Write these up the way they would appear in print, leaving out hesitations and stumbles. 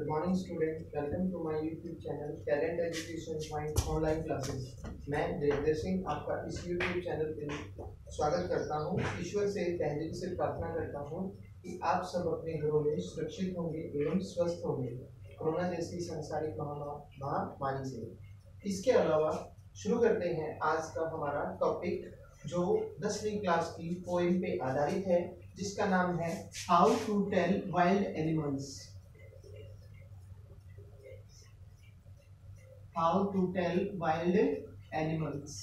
Good morning student, welcome to my YouTube channel Talent Education Point online classes. मैं देवेंद्र सिंह आपका इस YouTube channel पे स्वागत करता हूँ। ईश्वर से तहे दिल से प्रार्थना करता हूँ कि आप सब अपने घरों में सुरक्षित होंगे एवं स्वस्थ होंगे कोरोना जैसी सांसारिक महामारी से। इसके अलावा शुरू करते हैं आज का हमारा टॉपिक जो 10वीं क्लास की पोएम पे आधारित है, जिसका नाम है how to tell wild animals. How to tell wild animals.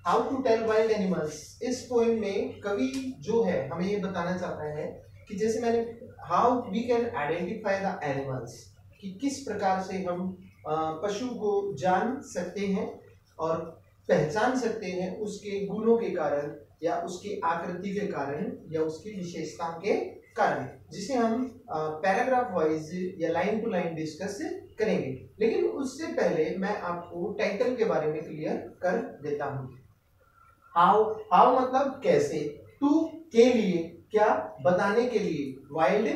How to tell wild animals, इस पोएम में कवि जो है हमें ये बताना चाहता है कि जैसे मैंने how we can identify the animals, कि किस प्रकार से हम पशु को जान सकते हैं और पहचान सकते हैं उसके गुणों के कारण या उसकी आकृति के कारण या उसकी विशेषताओं के कारण, जिसे हम पैराग्राफ वाइज या लाइन टू लाइन डिस्कस करेंगे। लेकिन उससे पहले मैं आपको टाइटल के बारे में क्लियर कर देता हूँ। हाउ मतलब कैसे, टू के लिए, क्या बताने के लिए, वाइल्ड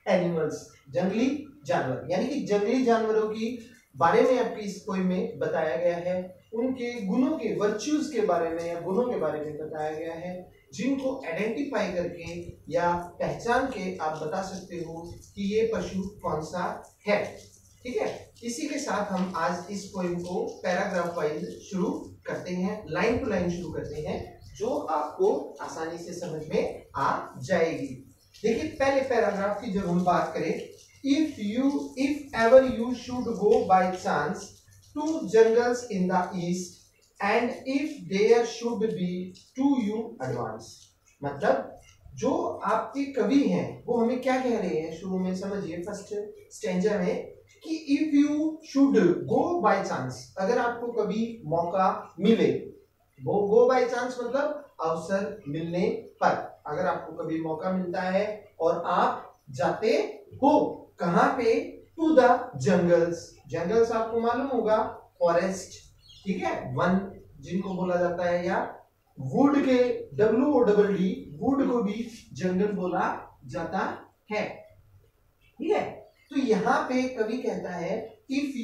एनिमल्स जंगली जानवर, यानी कि जंगली जानवरों की बारे में आपकी इस पोएम में बताया गया है। उनके गुणों के, वर्च्यूज के बारे में या गुणों के बारे में बताया गया है, जिनको आइडेंटिफाई करके या पहचान के आप बता सकते हो कि ये पशु कौन सा है। ठीक है, इसी के साथ हम आज इस पोएम को पैराग्राफ वाइज शुरू करते हैं, लाइन टू लाइन शुरू करते हैं, जो आपको आसानी से समझ में आ जाएगी। देखिए, पहले पैराग्राफ की जब हम बात करें, if ever you should go by chance to jungles in the east and if there should be to you advance, मतलब जो आपके कवि हैं वो हमें क्या कह रहे हैं शुरू में, समझिए फर्स्ट स्टैंजा में, कि if you should go by chance, अगर आपको कभी मौका मिले, वो go by chance मतलब अवसर मिलने पर, अगर आपको कभी मौका मिलता है और आप जाते हो कहाँ पे, टू द जंगल्स। जंगल्स आपको मालूम होगा, फॉरेस्ट, ठीक है, वन जिनको बोला जाता है, या वुड के WOOD, वुड को भी जंगल बोला जाता है। ठीक है, तो यहाँ पे कवि कहता है if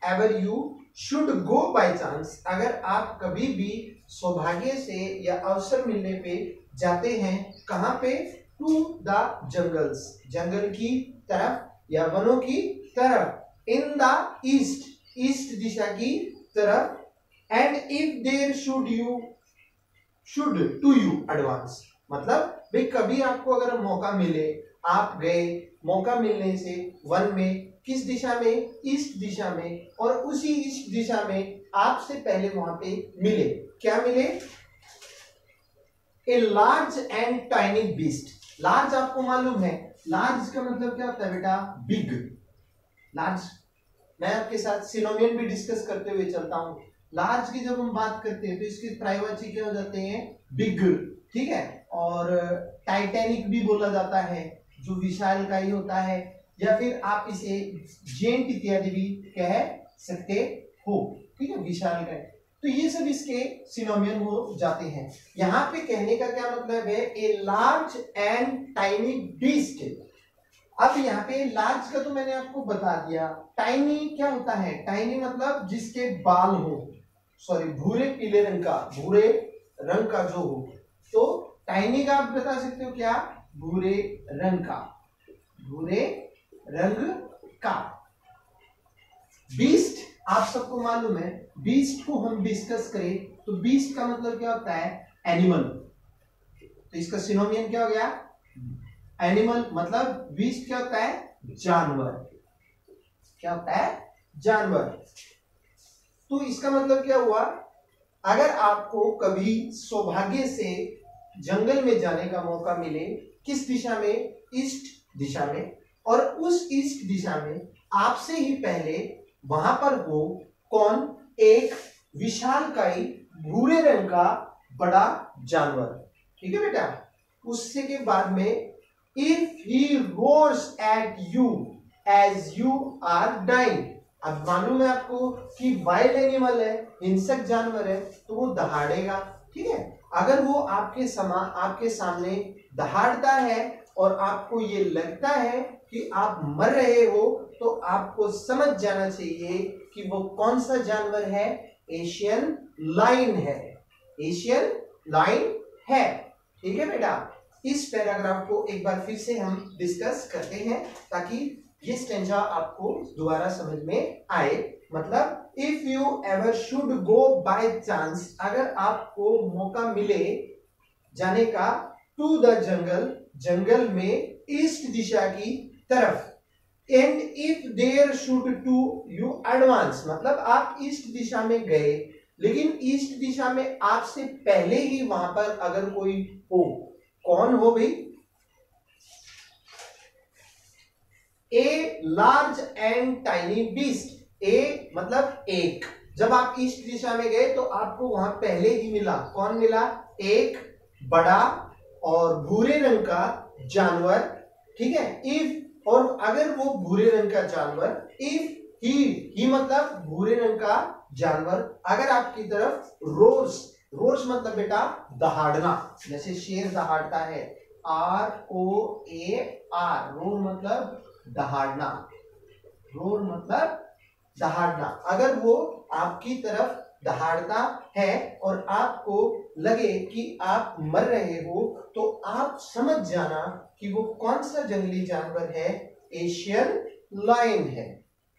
ever you should go by chance, अगर आप कभी भी सौभाग्य से या अवसर मिलने पे जाते हैं, कहाँ पे, टू द जंगल्स, जंगल की तरफ या वनों की तरफ, इन द ईस्ट, ईस्ट दिशा की तरफ, and if there should to you advance, मतलब भाई कभी आपको अगर मौका मिले, आप गए, मौका मिलने से वन में, किस दिशा में, ईस्ट दिशा में, और उसी ईस्ट दिशा में आपसे पहले वहां पे मिले, क्या मिले, ए large and tiny beast. Large आपको मालूम है, लार्ज का मतलब क्या होता है बेटा, बिग, लार्ज। मैं आपके साथ सिनोनियम भी डिस्कस करते हुए चलता हूं। लार्ज की जब हम बात करते हैं तो इसके पर्यायवाची क्या हो जाते हैं, बिग, ठीक है, और टाइटैनिक भी बोला जाता है, जो विशालकाय होता है, या फिर आप इसे जेंट इत्यादि भी कह सकते हो, ठीक है, विशालकाय। तो ये सब इसके सिनोनियम हो जाते हैं। यहाँ पे कहने का क्या मतलब है, ए लार्ज एंड टाइनी बीस्ट। अब यहाँ पे लार्ज का तो मैंने आपको बता दिया, टाइनी क्या होता है, टाइनी मतलब जिसके बाल हो, सॉरी भूरे पीले रंग का, भूरे रंग का जो हो, तो टाइनी का आप बता सकते हो क्या, भूरे रंग का, भूरे रंग का। बीस्ट आप सबको मालूम है, बीस्ट को हम डिस्कस करें तो बीस्ट का मतलब क्या होता है, एनिमल। तो इसका सिनोनियम क्या हो गया, एनिमल, मतलब बीस्ट क्या होता है, जानवर, क्या होता है, जानवर। तो इसका मतलब क्या हुआ, अगर आपको कभी सौभाग्य से जंगल में जाने का मौका मिले, किस दिशा में, ईस्ट दिशा में, और उस ईस्ट दिशा में आपसे ही पहले वहां पर हो कौन, एक विशालकाय भूरे रंग का बड़ा जानवर, ठीक है बेटा। उससे के बाद में if he roars at you as you are dying, अब मालूम है आपको कि वाइल्ड एनिमल है, हिंसक जानवर है, तो वो दहाड़ेगा, ठीक है। अगर वो आपके सामने दहाड़ता है और आपको ये लगता है कि आप मर रहे हो, तो आपको समझ जाना चाहिए कि वो कौन सा जानवर है, एशियन लायन है, एशियन लायन है। ठीक है बेटा, इस पैराग्राफ को एक बार फिर से हम डिस्कस करते हैं ताकि ये स्टेंजा आपको दोबारा समझ में आए। मतलब if you ever should go by chance, अगर आपको मौका मिले जाने का, टू द जंगल, जंगल में ईस्ट दिशा की तरफ, and if there should to you advance, मतलब आप ईस्ट दिशा में गए लेकिन ईस्ट दिशा में आपसे पहले ही वहां पर अगर कोई हो, कौन हो भाई, a large and tiny beast, a मतलब एक, जब आप ईस्ट दिशा में गए तो आपको वहां पहले ही मिला, कौन मिला, एक बड़ा और भूरे रंग का जानवर। ठीक है, इफ, और अगर वो भूरे रंग का जानवर, इफ ही मतलब भूरे रंग का जानवर अगर आपकी तरफ रोर्स, रोर्स मतलब बेटा दहाड़ना, जैसे शेर दहाड़ता है, ROAR, रोर मतलब दहाड़ना, रोर मतलब दहाड़ना, अगर वो आपकी तरफ दहाड़ता है और आपको लगे कि आप मर रहे हो, तो आप समझ जाना कि वो कौन सा जंगली जानवर है, एशियन लायन है।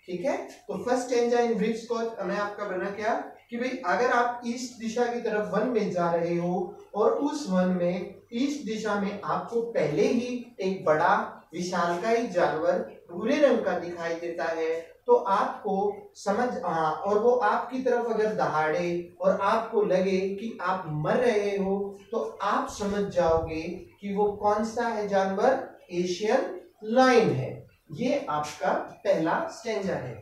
ठीक है, तो first stanza in brief sketch हमें आपका बना क्या कि भाई अगर आप ईस्ट दिशा की तरफ वन में जा रहे हो और उस वन में ईस्ट दिशा में आपको पहले ही एक बड़ा विशालकाय जानवर भूरे रंग का दिखाई देता है, तो आपको समझ, और वो आपकी तरफ अगर दहाड़े और आपको लगे कि आप मर रहे हो, तो आप समझ जाओगे कि वो कौन सा है जानवर, एशियन लायन है। ये आपका पहला स्टेंजा है।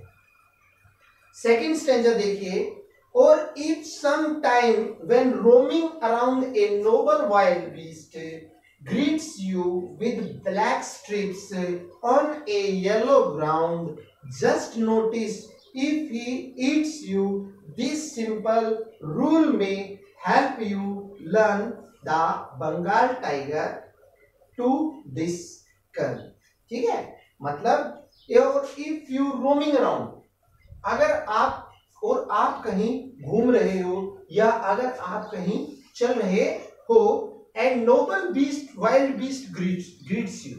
सेकंड स्टेंजा देखिए, और if some time when roaming around a noble wild beast greets you with black strips on a yellow ground, just notice if he eats you. This simple rule may help you learn the Bengal tiger to this curl. ठीक है, मतलब if you roaming around, अगर आप और आप कहीं घूम रहे हो या अगर आप कहीं चल रहे हो, and noble beast wild beast greets you,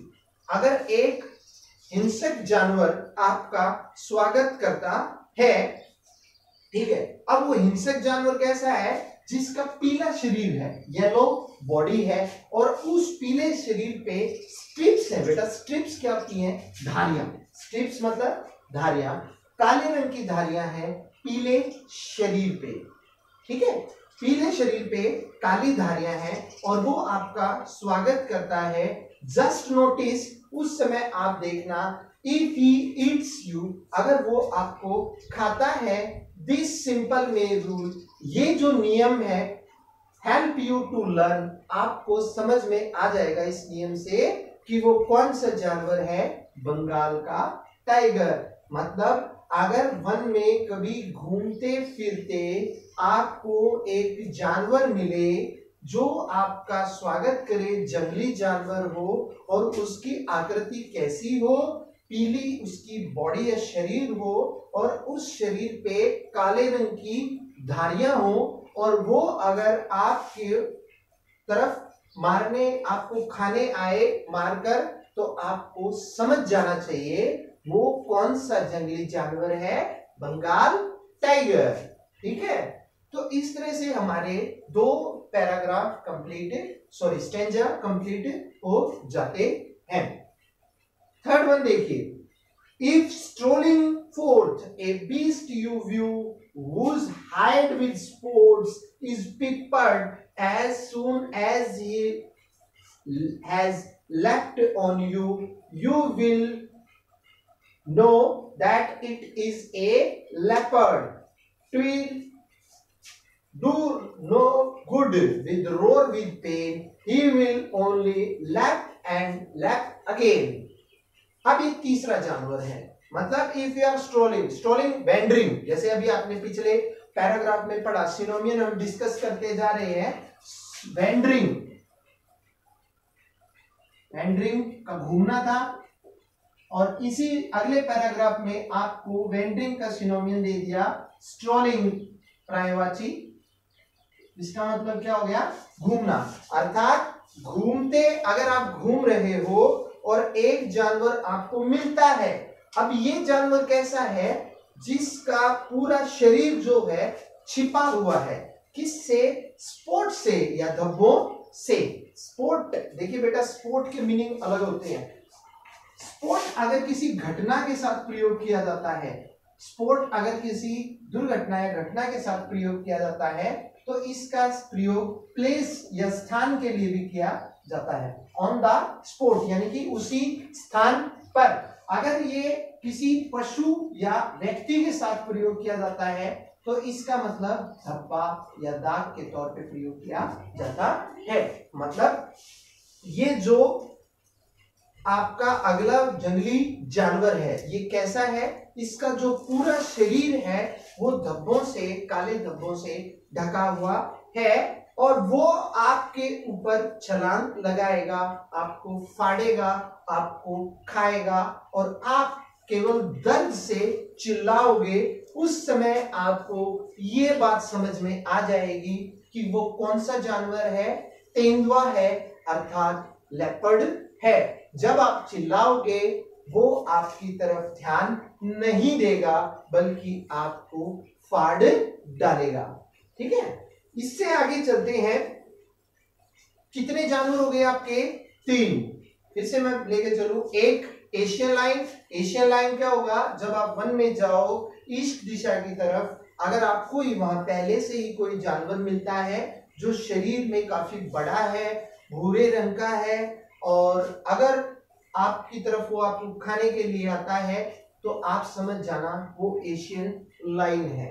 अगर एक हिंसक जानवर आपका स्वागत करता है, ठीक है, अब वो हिंसक जानवर कैसा है, जिसका पीला शरीर है, येलो बॉडी है, और उस पीले शरीर पे स्ट्रिप्स है बेटा, स्ट्रिप्स क्या होती हैं, धारियां, स्ट्रिप्स मतलब धारियां, काले रंग की धारियां हैं पीले शरीर पे। ठीक है, पीले शरीर पे काली धारियां हैं और वो आपका स्वागत करता है। जस्ट नोटिस, उस समय आप देखना, इफ ही ईट्स यू, अगर वो आपको खाता है, दिस सिंपल मे रूल, ये जो नियम है, हेल्प यू टू लर्न, आपको समझ में आ जाएगा इस नियम से कि वो कौन सा जानवर है, बंगाल का टाइगर। मतलब अगर वन में कभी घूमते फिरते आपको एक जानवर मिले जो आपका स्वागत करे, जंगली जानवर हो और उसकी आकृति कैसी हो, पीली उसकी बॉडी या शरीर हो और उस शरीर पे काले रंग की धारियां हो, और वो अगर आपके तरफ मारने, आपको खाने आए मारकर, तो आपको समझ जाना चाहिए वो कौन सा जंगली जानवर है, बंगाल टाइगर। ठीक है, तो इस तरह से हमारे दो पैराग्राफ स्टेंजा कंप्लीट हो जाते हैं। थर्ड वन देखिए, if strolling fourth A beast you view whose hide with spots is picked as soon as he has leapt on you, you will know that it is a leopard. It will do no good with roar with pain, he will only lap and lap again. अब ये तीसरा जानवर है, मतलब if you are strolling, strolling wandering, जैसे अभी आपने पिछले पैराग्राफ में पढ़ा, सिनोनियम हम डिस्कस करते जा रहे हैं, वेंडरिंग, वेंडरिंग का घूमना था। और इसी अगले पैराग्राफ में आपको वेंडरिंग का सिनोनिम दे दिया स्ट्रोलिंग, पर्यायवाची। इसका मतलब क्या हो गया? घूमना। अर्थात घूमते, अगर आप घूम रहे हो और एक जानवर आपको मिलता है, अब ये जानवर कैसा है? जिसका पूरा शरीर जो है छिपा हुआ है, किससे? स्पोर्ट से या धब्बों से। स्पोर्ट, देखिए बेटा, स्पोर्ट के मीनिंग अलग होते हैं। स्पोर्ट अगर किसी घटना के साथ प्रयोग किया जाता है, स्पोर्ट अगर किसी दुर्घटना या घटना के साथ प्रयोग किया जाता है, तो इसका प्रयोग प्लेस या स्थान के लिए भी किया जाता है। ऑन द स्पॉट यानी कि उसी स्थान पर। अगर ये किसी पशु या व्यक्ति के साथ प्रयोग किया जाता है, तो इसका मतलब धब्बा या दाग के तौर पे प्रयोग किया जाता है। मतलब ये जो आपका अगला जंगली जानवर है, ये कैसा है? इसका जो पूरा शरीर है वो धब्बों से, काले धब्बों से ढका हुआ है, और वो आपके ऊपर छलांग लगाएगा, आपको फाड़ेगा, आपको खाएगा, और आप केवल दर्द से चिल्लाओगे। उस समय आपको ये बात समझ में आ जाएगी कि वो कौन सा जानवर है? तेंदुआ है, अर्थात लेपर्ड है। जब आप चिल्लाओगे वो आपकी तरफ ध्यान नहीं देगा, बल्कि आपको फाड़ डालेगा। ठीक है, इससे आगे चलते हैं। कितने जानवर हो गए आपके? 3। फिर से मैं लेके चलूं। एक एशियन लाइन। एशियन लाइन क्या होगा? जब आप वन में जाओ ईस्ट दिशा की तरफ, अगर आपको वहां पहले से ही कोई जानवर मिलता है जो शरीर में काफी बड़ा है, भूरे रंग का है, और अगर आपकी तरफ वो आपको खाने के लिए आता है, तो आप समझ जाना वो एशियन लाइन है।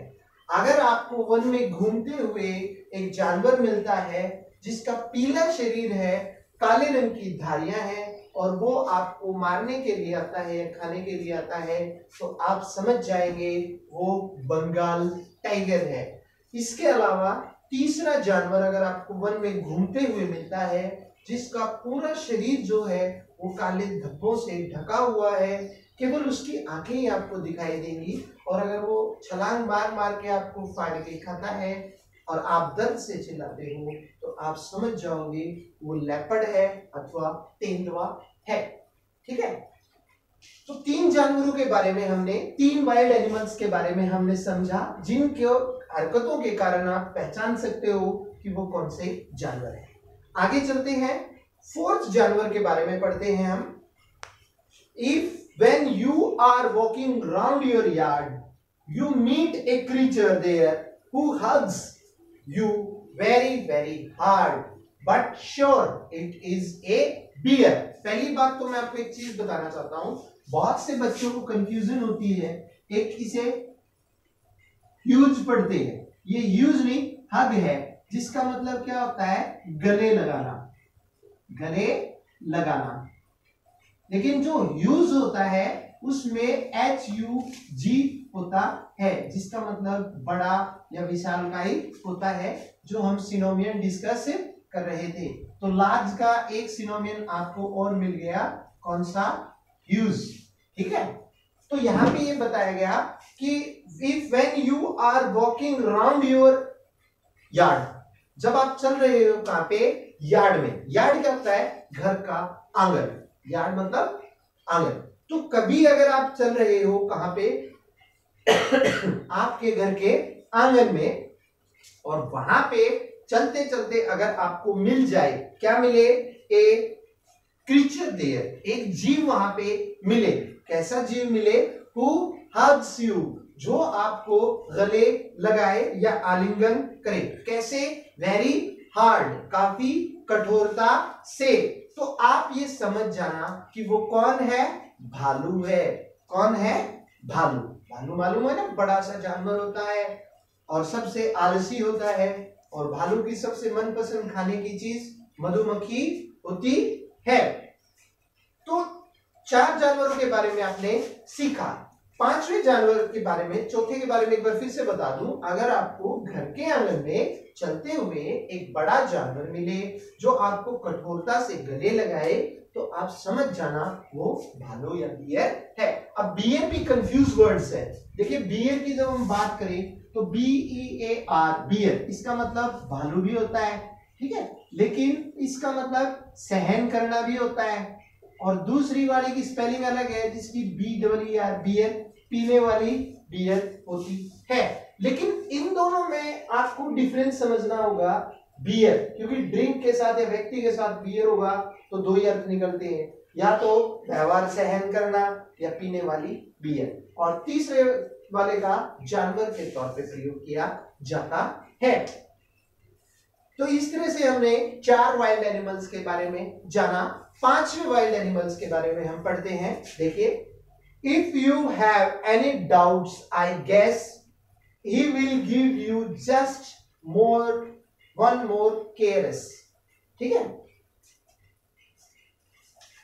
अगर आपको वन में घूमते हुए एक जानवर मिलता है जिसका पीला शरीर है, काले रंग की धारियां हैं, और वो आपको मारने के लिए आता है या खाने के लिए आता है, तो आप समझ जाएंगे वो बंगाल टाइगर है। इसके अलावा तीसरा जानवर अगर आपको वन में घूमते हुए मिलता है जिसका पूरा शरीर जो है वो काले धब्बों से ढका हुआ है, केवल उसकी आंखें ही आपको दिखाई देंगी, और अगर वो छलांग मार मार के आपको फाड़ के खाता है और आप दर्द से चिल्लाते हो, तो आप समझ जाओगे वो लेपर्ड है अथवा तेंदुआ है। ठीक है, तो 3 जानवरों के बारे में हमने, 3 वाइल्ड एनिमल्स के बारे में हमने समझा, जिनके हरकतों के कारण आप पहचान सकते हो कि वो कौन से जानवर है। आगे चलते हैं, 4th जानवर के बारे में पढ़ते हैं हम। If when you are walking round your yard, you meet a creature there who hugs you very very hard, but sure it is a bear. पहली बात तो मैं आपको एक चीज बताना चाहता हूं, बहुत से बच्चों को कंफ्यूजन होती है। एक इसे ह्यूज पढ़ते हैं, ये ह्यूज नहीं हग है, जिसका मतलब क्या होता है? गले लगाना, गले लगाना। लेकिन जो ह्यूज होता है उसमें HUG होता है, जिसका मतलब बड़ा या विशालकाय होता है, जो हम सिनोनिम डिस्कस कर रहे थे। तो लार्ज का एक सिनोनिम आपको और मिल गया, कौन सा? ह्यूज। ठीक है, तो यहां पे ये बताया गया कि if when you are walking round your yard, जब आप चल रहे हो कहां पे? यार्ड में। यार्ड क्या होता है? घर का आंगन। यार्ड मतलब आंगन। तो कभी अगर आप चल रहे हो कहां पे? आपके घर के आंगन में, और वहां पे चलते चलते अगर आपको मिल जाए, क्या मिले? ए क्रीचर देयर, एक जीव वहां पे मिले। कैसा जीव मिले? हु हग्स यू, जो आपको गले लगाए या आलिंगन करे। कैसे? वेरी हार्ड, काफी कठोरता से। तो आप ये समझ जाना कि वो कौन है? भालू है। कौन है? भालू। भालू मालूम है ना, बड़ा सा जानवर होता है और सबसे आलसी होता है, और भालू की सबसे मनपसंद खाने की चीज मधुमक्खी होती है। तो 4 जानवरों के बारे में आपने सीखा। पांचवें जानवर के बारे में, चौथे के बारे में एक बार फिर से बता दूं। अगर आपको घर के आंगन में चलते हुए एक बड़ा जानवर मिले जो आपको कठोरता से गले लगाए, तो आप समझ जाना वो भालू या बियर है। अब बियर भी कंफ्यूज वर्ड्स है। देखिए बियर की जब हम बात करें तो BEAR बियर, इसका मतलब भालू भी होता है, ठीक है, लेकिन इसका मतलब सहन करना भी होता है। और दूसरी वाली की स्पेलिंग अलग है जिसकी BEER बियर, पीने वाली बियर होती है। लेकिन इन दोनों में आपको डिफरेंस समझना होगा। बियर, क्योंकि ड्रिंक के साथ या व्यक्ति के साथ बियर होगा तो दो ही अर्थ निकलते हैं, या तो व्यवहार सहन करना या पीने वाली बियर, और तीसरे वाले का जानवर के तौर पे प्रयोग किया जाता है। तो इस तरह से हमने 4 वाइल्ड एनिमल्स के बारे में जाना। 5वें वाइल्ड एनिमल्स के बारे में हम पढ़ते हैं। देखिए, if you have any doubts I guess he will give you just one more cares, ठीक है।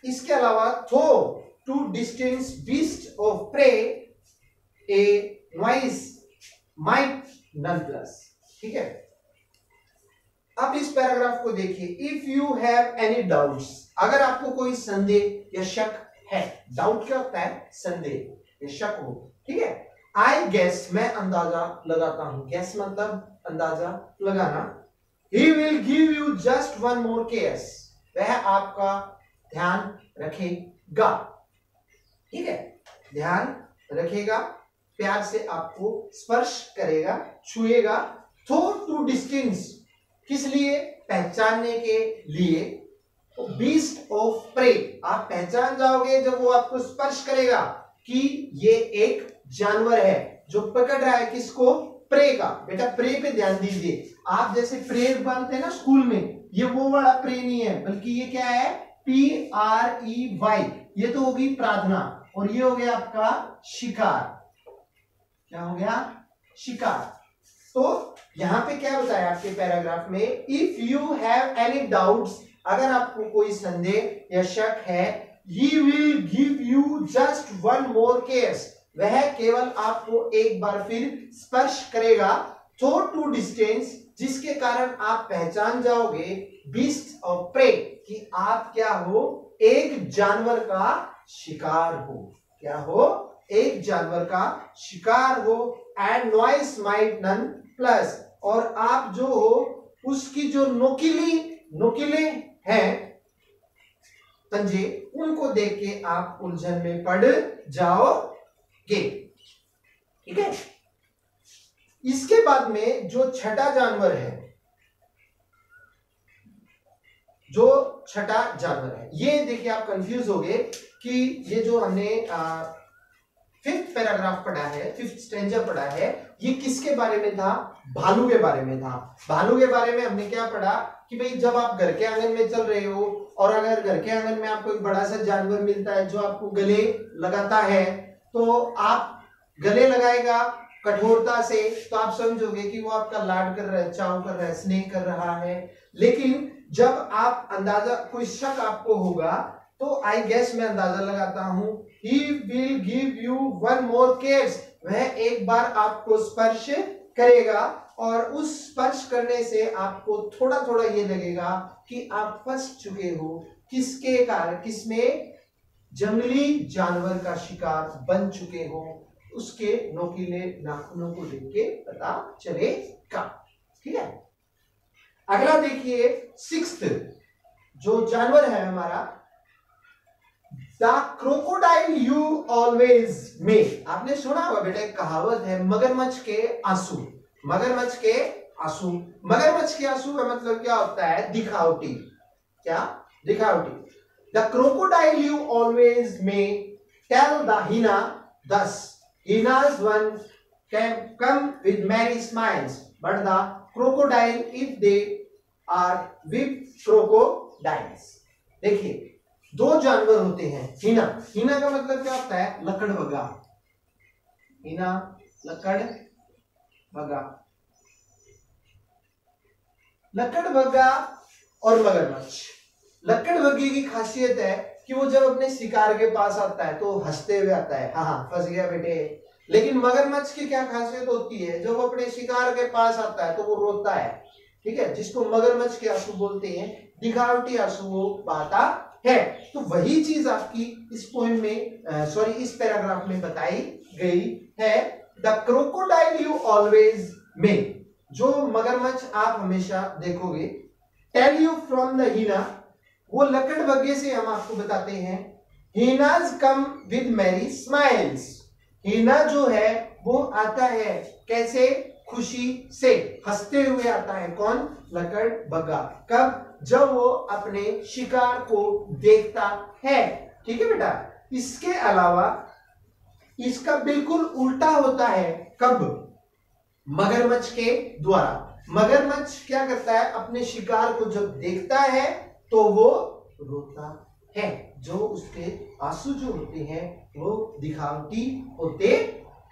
इसके अलावा though to distance beast of prey a noise might nonplus, ठीक है। अब इस पैराग्राफ को देखिए। If you have any doubts, अगर आपको कोई संदेह या शक है, डाउट क्या होता है, संदेह या शक हो, ठीक है। आई गेस, मैं अंदाजा लगाता हूं, गेस मतलब अंदाजा लगाना। ही will give you just one more cares, वह आपका ध्यान रखेगा, ठीक है, ध्यान रखेगा, प्यार से आपको स्पर्श करेगा, छुएगा। थो टू डिस्टेंस, किस लिए, पहचानने के लिए। बीस्ट ऑफ प्रे, आप पहचान जाओगे जब वो आपको स्पर्श करेगा कि ये एक जानवर है जो पकड़ रहा है किसको, प्रे का। बेटा प्रे पे ध्यान दीजिए। आप जैसे प्रेयर पढ़ते हैं ना स्कूल में, ये वो वाला प्रे नहीं है, बल्कि ये क्या है, PREY, ये तो होगी प्रार्थना, और ये हो गया आपका शिकार। क्या हो गया, शिकार। तो यहां पे क्या बताया आपके पैराग्राफ में, if you have any doubts, अगर आपको कोई संदेह या शक है, he will give you just one more kiss, वह केवल आपको एक बार फिर स्पर्श करेगा। थो टू डिस्टेंस, जिसके कारण आप पहचान जाओगे बीस्ट ऑफ प्रे, कि आप क्या हो, एक जानवर का शिकार हो। क्या हो, एक जानवर का शिकार हो। And noise might nonplus, और आप जो हो उसकी जो नोकीले हैं पंजे, उनको देख के आप उलझन में पड़ जाओगे, ठीक है। इसके बाद में जो छठा जानवर है, जो छठा जानवर है, ये देखिए आप कंफ्यूज हो गए कि ये जो हमने 5th पैराग्राफ पढ़ा है, 5th स्टेंजा पढ़ा है, ये किसके बारे में था, भालू के बारे में था। भालू के बारे में हमने क्या पढ़ा कि भाई जब आप घर के आंगन में चल रहे हो और अगर घर के आंगन में आपको एक बड़ा सा जानवर मिलता है जो आपको गले लगाता है, तो आप गले लगाएगा कठोरता से, तो आप समझोगे कि वो आपका लाड कर रहा है, चाव कर रहा है, स्नेह कर रहा है। लेकिन जब आप अंदाजा, कोई शक आपको होगा, तो आई गेस मैं अंदाजा लगाता हूं, he will give you one more kiss, वह एक बार आपको स्पर्श करेगा, और उस स्पर्श करने से आपको थोड़ा थोड़ा ये लगेगा कि आप फंस चुके हो, किसके कारण, किसमें, जंगली जानवर का शिकार बन चुके हो। उसके नोकीले नाखूनों को देख के पता चलेगा, ठीक है। अगला देखिए 6th जो जानवर है हमारा, द क्रोकोडाइल यू ऑलवेज में। आपने सुना होगा बेटा, एक कहावत है, मगरमच्छ के आंसू, मगरमच्छ के आंसू। मगरमच्छ के आंसू का मतलब क्या होता है, दिखावटी। क्या, दिखावटी। द क्रोकोडाइल यू ऑलवेज में टेल द हिना दस, हिना's one can come with many smiles, but the crocodile if they are with crocodiles। देखिए, दो जानवर होते हैं, हिना, हिना का मतलब क्या होता है, लकड़बग्गा, हिना लकड़बग्गा, लकड़बग्गा और मगरमच्छ। लकड़बग्गे की खासियत है कि वो जब अपने शिकार के पास आता है तो हंसते हुए आता है, हाँ हाँ फंस गया बेटे। लेकिन मगरमच्छ की क्या खासियत होती है, जब वो अपने शिकार के पास आता है तो वो रोता है, ठीक है, जिसको मगरमच्छ के आंसू बोलते हैं, दिखावटी आंसू वो बहाता है। तो वही चीज आपकी इस पोएम में सॉरी इस पैराग्राफ में बताई गई है। द क्रोकोडाइल यू ऑलवेज में, जो मगरमच्छ आप हमेशा देखोगे, टेल यू फ्रॉम द हीना, वो लकड़बग्गे से हम आपको बताते हैं, हीनाज कम विद मैरी स्माइल्स, हीना जो है वो आता है कैसे, खुशी से, हंसते हुए आता है। कौन, लकड़बग्गा। कब, जब वो अपने शिकार को देखता है, ठीक है बेटा। इसके अलावा इसका बिल्कुल उल्टा होता है, कब, मगरमच्छ के द्वारा। मगरमच्छ क्या करता है, अपने शिकार को जब देखता है तो वो रोता है, जो उसके आंसू जो होते हैं वो दिखावटी होते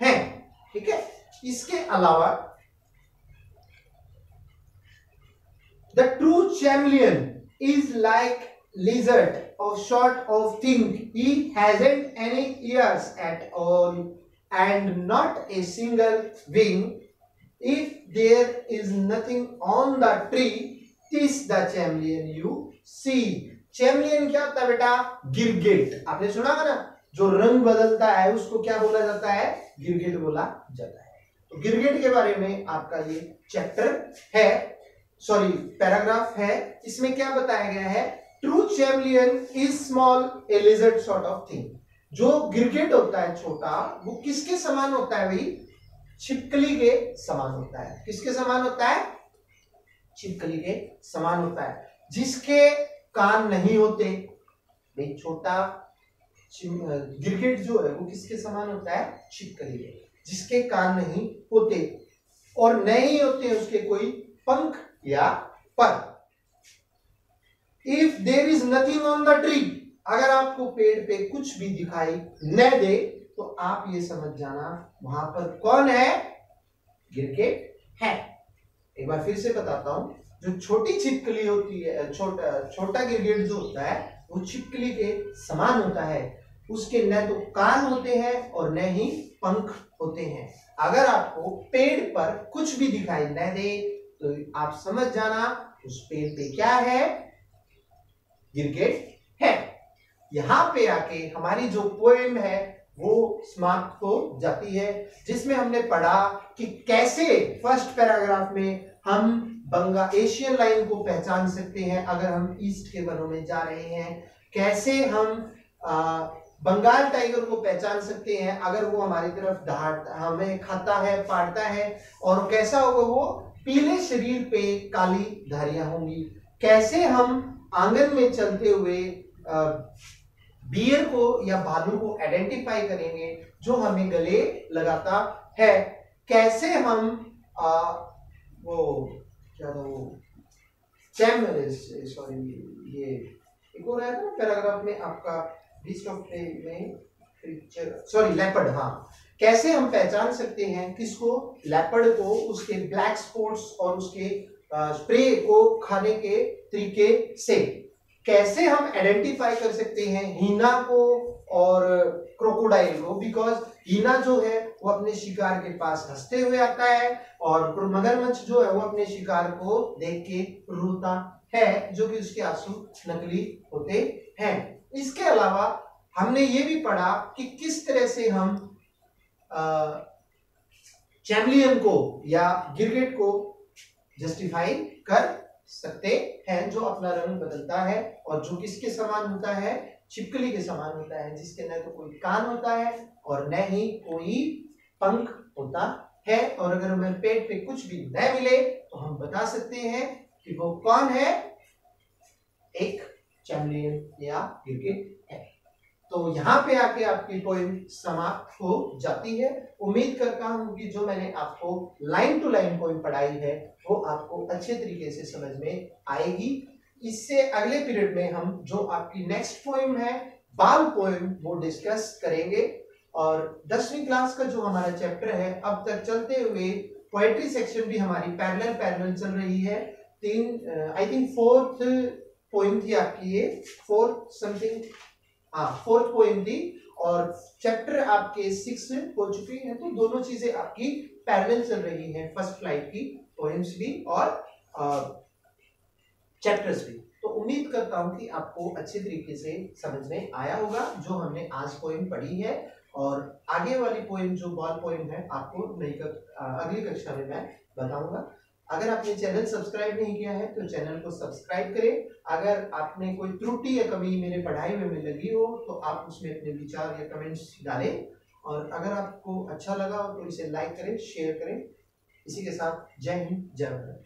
हैं, ठीक है। इसके अलावा the true chameleon is like lizard or sort of thing, he hasn't any ears at all and not a single wing, if there is nothing on the tree, tis the chameleon you see। चैमलियन क्या होता है बेटा, गिरगिट। आपने सुना है ना, जो रंग बदलता है उसको क्या बोला जाता है, गिरगिट बोला जाता है। तो गिरगिट के बारे में आपका ये चैप्टर है, सॉरी पैराग्राफ है। इसमें क्या बताया गया है, true chameleon is small a lizard sort of thing. जो गिरगिट होता है छोटा, वो किसके समान होता है भाई, छिपकली के समान होता है। किसके समान होता है, छिपकली के समान होता है। जिसके कान नहीं होते, भाई छोटा गिरगिट जो है वो किसके समान होता है, छिपकली के, जिसके कान नहीं होते और नहीं होते उसके कोई पंख या पर। If there is nothing on the tree, अगर आपको पेड़ पे कुछ भी दिखाई न दे तो आप ये समझ जाना वहां पर कौन है, गिरगिट है। एक बार फिर से बताता हूं, जो छोटी छिपकली होती है, छोटा गिरगिट जो होता है वो छिपकली के समान होता है। उसके न तो कान होते हैं और न ही पंख होते हैं। अगर आपको पेड़ पर कुछ भी दिखाई न दे तो आप समझ जाना उस पेड़ पे क्या है, गिरगिट है। यहां पे आके हमारी जो पोएम है वो समाप्त हो जाती है, जिसमें हमने पढ़ा कि कैसे फर्स्ट पैराग्राफ में हम एशियन लाइन को पहचान सकते हैं अगर हम ईस्ट के वनों में जा रहे हैं, कैसे हम बंगाल टाइगर को पहचान सकते हैं अगर वो हमारी तरफ हमें खाता है, पाड़ता है, और कैसा होगा वो, पीले शरीर पे काली धारियां होंगी। कैसे हम आंगन में चलते हुए बियर को या भालू को आइडेंटिफाई करेंगे जो हमें गले लगाता है। कैसे हम वो क्या वो सॉरी ये एक और आया था ना पैराग्राफ में आपका बीस्ट ऑफ प्रे में, सॉरी लेपर्ड, हाँ, कैसे हम पहचान सकते हैं किसको, लेपर्ड को, उसके ब्लैक स्पॉट्स और उसके स्प्रे को खाने के तरीके से। कैसे हम आइडेंटिफाई कर सकते हैं हीना को और क्रोकोडाइल को, बिकॉज हीना जो है वो अपने शिकार के पास हंसते हुए आता है और मगरमच्छ जो है वो अपने शिकार को देख के रोता है, जो कि उसके आंसू नकली होते हैं। इसके अलावा हमने ये भी पढ़ा कि किस तरह से हम चैमलियन को या गिरगिट को जस्टिफाई कर सकते हैं, जो अपना रंग बदलता है और जो किसके समान होता है, छिपकली के समान होता है, जिसके न तो कोई कान होता है और न ही कोई पंख होता है। और अगर हमें पेट पे कुछ भी न मिले तो हम बता सकते हैं कि वो कौन है, एक चैमलियन या गिरगिट है। तो यहाँ पे आके आपकी पोएम समाप्त हो जाती है। उम्मीद करता हूँ कि जो मैंने आपको लाइन टू लाइन पोएम पढ़ाई है वो आपको अच्छे तरीके से समझ में आएगी। इससे अगले पीरियड में हम जो आपकी नेक्स्ट पोएम है, बाल पोएम, वो डिस्कस करेंगे। और 10वीं क्लास का जो हमारा चैप्टर है, अब तक चलते हुए पोएट्री सेक्शन भी हमारी पैरेलल चल रही है। आई थिंक 4th पोएम थी आपकी ये, 4th समथिंग हाँ 4th पोएम थी और चैप्टर आपके 6 हो चुके हैं, तो दोनों चीजें आपकी पैरेलल चल रही हैं, फर्स्ट फ्लाइट की पोएम्स भी और चैप्टर्स भी। तो उम्मीद करता हूं कि आपको अच्छे तरीके से समझ में आया होगा जो हमने आज पोएम पढ़ी है, और आगे वाली पोएम जो बॉल पोएम है आपको अगली कक्षा में मैं बताऊंगा। अगर आपने चैनल सब्सक्राइब नहीं किया है तो चैनल को सब्सक्राइब करें। अगर आपने कोई त्रुटि या कभी मेरे पढ़ाई में लगी हो तो आप उसमें अपने विचार या कमेंट्स डालें, और अगर आपको अच्छा लगा हो तो इसे लाइक करें, शेयर करें। इसी के साथ जय हिंद, जय भारत।